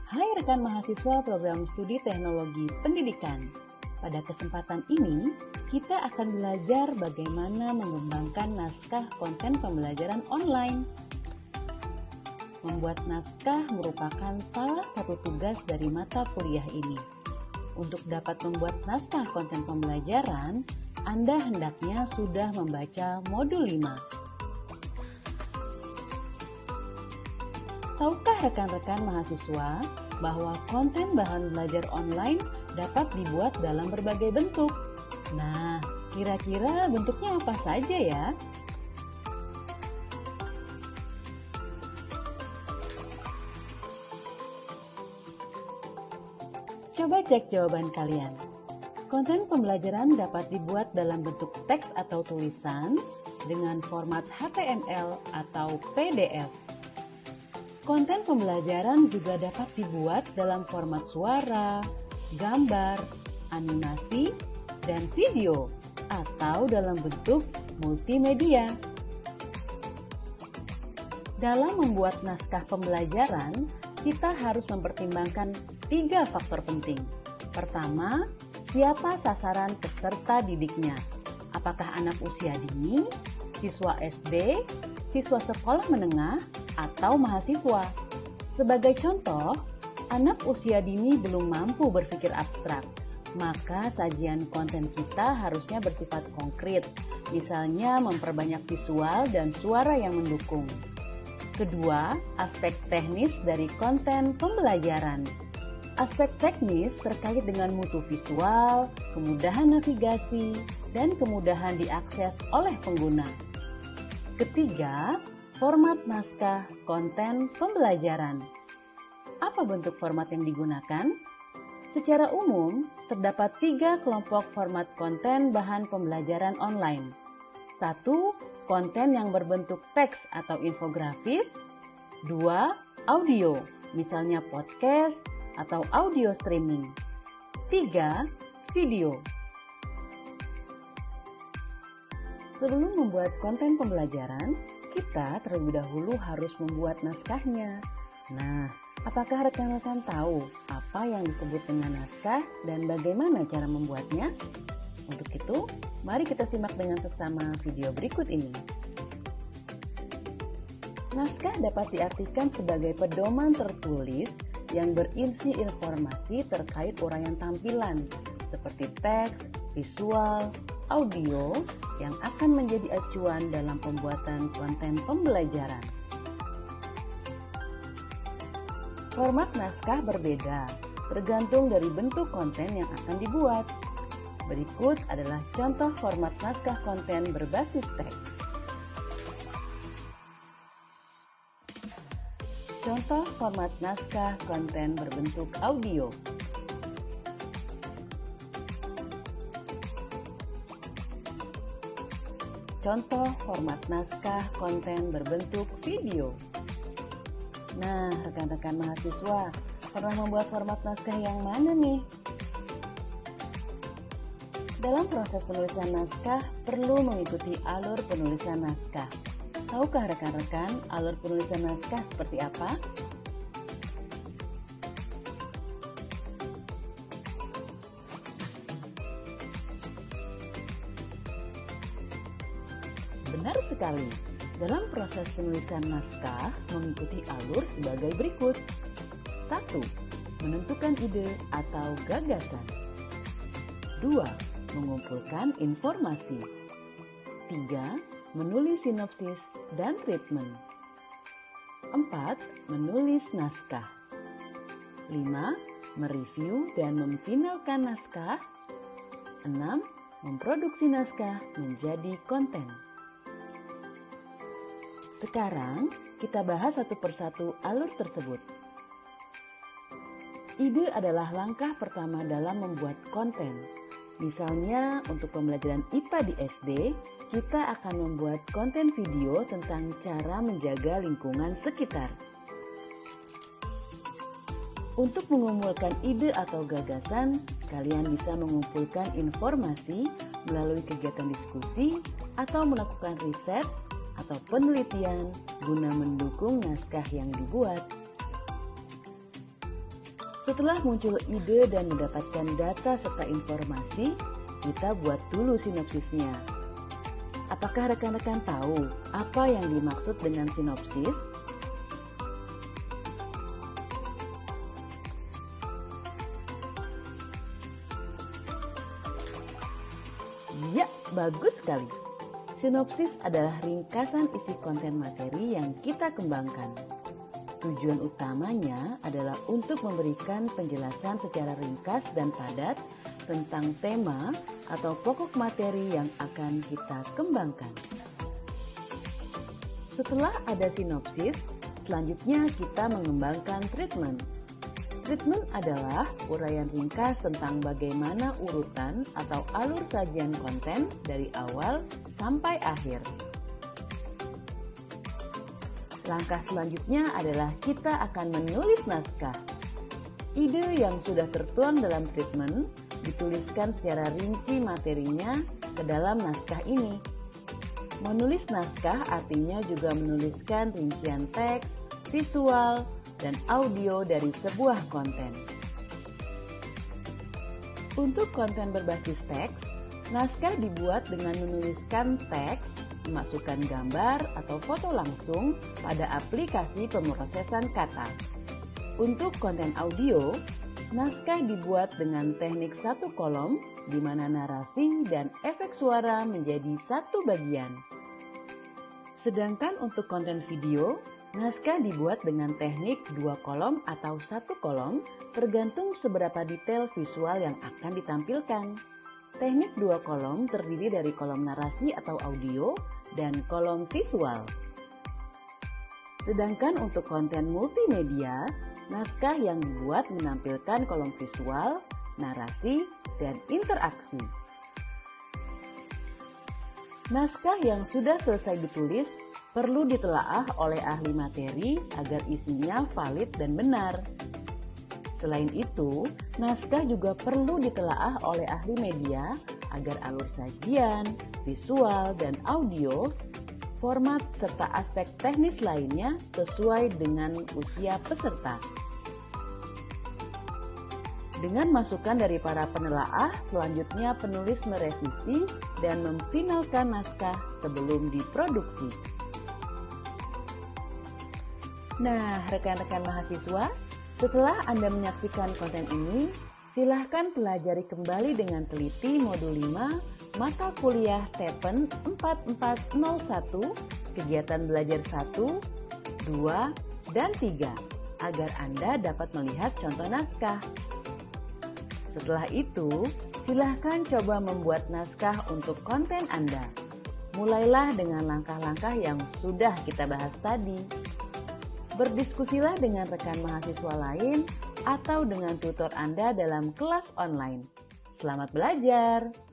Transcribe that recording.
Hai rekan mahasiswa program studi teknologi pendidikan. Pada kesempatan ini, kita akan belajar bagaimana mengembangkan naskah konten pembelajaran online. Membuat naskah merupakan salah satu tugas dari mata kuliah ini. Untuk dapat membuat naskah konten pembelajaran, Anda hendaknya sudah membaca modul 5. Tahukah rekan-rekan mahasiswa bahwa konten bahan belajar online dapat dibuat dalam berbagai bentuk? Nah, kira-kira bentuknya apa saja ya? Coba cek jawaban kalian. Konten pembelajaran dapat dibuat dalam bentuk teks atau tulisan dengan format HTML atau PDF. Konten pembelajaran juga dapat dibuat dalam format suara, gambar, animasi, dan video, atau dalam bentuk multimedia. Dalam membuat naskah pembelajaran, kita harus mempertimbangkan 3 faktor penting. Pertama, siapa sasaran peserta didiknya? Apakah anak usia dini, siswa SD, siswa sekolah menengah, atau mahasiswa? Sebagai contoh, anak usia dini belum mampu berpikir abstrak, maka sajian konten kita harusnya bersifat konkret, misalnya memperbanyak visual dan suara yang mendukung. Kedua, aspek teknis dari konten pembelajaran. Aspek teknis terkait dengan mutu visual, kemudahan navigasi, dan kemudahan diakses oleh pengguna. Ketiga, format naskah konten pembelajaran. Apa bentuk format yang digunakan? Secara umum, terdapat 3 kelompok format konten bahan pembelajaran online. 1. Konten yang berbentuk teks atau infografis. 2. Audio, misalnya podcast atau audio streaming. 3. Video. Sebelum membuat konten pembelajaran, kita terlebih dahulu harus membuat naskahnya. Nah, apakah rekan-rekan tahu apa yang disebut dengan naskah dan bagaimana cara membuatnya? Untuk itu, mari kita simak dengan seksama video berikut ini. Naskah dapat diartikan sebagai pedoman tertulis yang berisi informasi terkait uraian tampilan, seperti teks, visual, audio yang akan menjadi acuan dalam pembuatan konten pembelajaran. Format naskah berbeda, tergantung dari bentuk konten yang akan dibuat. Berikut adalah contoh format naskah konten berbasis teks. Contoh format naskah konten berbentuk audio. Contoh format naskah konten berbentuk video. Nah, rekan-rekan mahasiswa, pernah membuat format naskah yang mana nih? Dalam proses penulisan naskah, perlu mengikuti alur penulisan naskah. Tahukah rekan-rekan alur penulisan naskah seperti apa? Benar sekali, dalam proses penulisan naskah mengikuti alur sebagai berikut. 1. Menentukan ide atau gagasan. 2. Mengumpulkan informasi. 3. Menulis sinopsis dan treatment. 4. Menulis naskah. 5. Mereview dan memfinalkan naskah. 6. Memproduksi naskah menjadi konten. Sekarang, kita bahas satu persatu alur tersebut. Ide adalah langkah pertama dalam membuat konten. Misalnya, untuk pembelajaran IPA di SD, kita akan membuat konten video tentang cara menjaga lingkungan sekitar. Untuk mengumpulkan ide atau gagasan, kalian bisa mengumpulkan informasi melalui kegiatan diskusi atau melakukan riset atau penelitian guna mendukung naskah yang dibuat. Setelah muncul ide dan mendapatkan data serta informasi, kita buat dulu sinopsisnya. Apakah rekan-rekan tahu apa yang dimaksud dengan sinopsis? Ya, bagus sekali. Sinopsis adalah ringkasan isi konten materi yang kita kembangkan. Tujuan utamanya adalah untuk memberikan penjelasan secara ringkas dan padat tentang tema atau pokok materi yang akan kita kembangkan. Setelah ada sinopsis, selanjutnya kita mengembangkan treatment. Treatment adalah uraian ringkas tentang bagaimana urutan atau alur sajian konten dari awal sampai akhir. Langkah selanjutnya adalah kita akan menulis naskah. Ide yang sudah tertuang dalam treatment dituliskan secara rinci materinya ke dalam naskah ini. Menulis naskah artinya juga menuliskan rincian teks, visual, dan audio dari sebuah konten. Untuk konten berbasis teks, naskah dibuat dengan menuliskan teks, memasukkan gambar atau foto langsung pada aplikasi pemrosesan kata. Untuk konten audio, naskah dibuat dengan teknik satu kolom, di mana narasi dan efek suara menjadi satu bagian. Sedangkan untuk konten video, naskah dibuat dengan teknik 2 kolom atau 1 kolom, tergantung seberapa detail visual yang akan ditampilkan. Teknik 2 kolom terdiri dari kolom narasi atau audio dan kolom visual. Sedangkan untuk konten multimedia, naskah yang dibuat menampilkan kolom visual, narasi, dan interaksi. Naskah yang sudah selesai ditulis perlu ditelaah oleh ahli materi agar isinya valid dan benar. Selain itu, naskah juga perlu ditelaah oleh ahli media agar alur sajian, visual, dan audio, format, serta aspek teknis lainnya sesuai dengan usia peserta. Dengan masukan dari para penelaah, selanjutnya penulis merevisi dan memfinalkan naskah sebelum diproduksi. Nah, rekan-rekan mahasiswa, setelah Anda menyaksikan konten ini, silahkan pelajari kembali dengan teliti modul 5 mata kuliah TEPEN 4401, kegiatan belajar 1, 2, dan 3, agar Anda dapat melihat contoh naskah. Setelah itu, silahkan coba membuat naskah untuk konten Anda. Mulailah dengan langkah-langkah yang sudah kita bahas tadi. Berdiskusilah dengan rekan mahasiswa lain atau dengan tutor Anda dalam kelas online. Selamat belajar!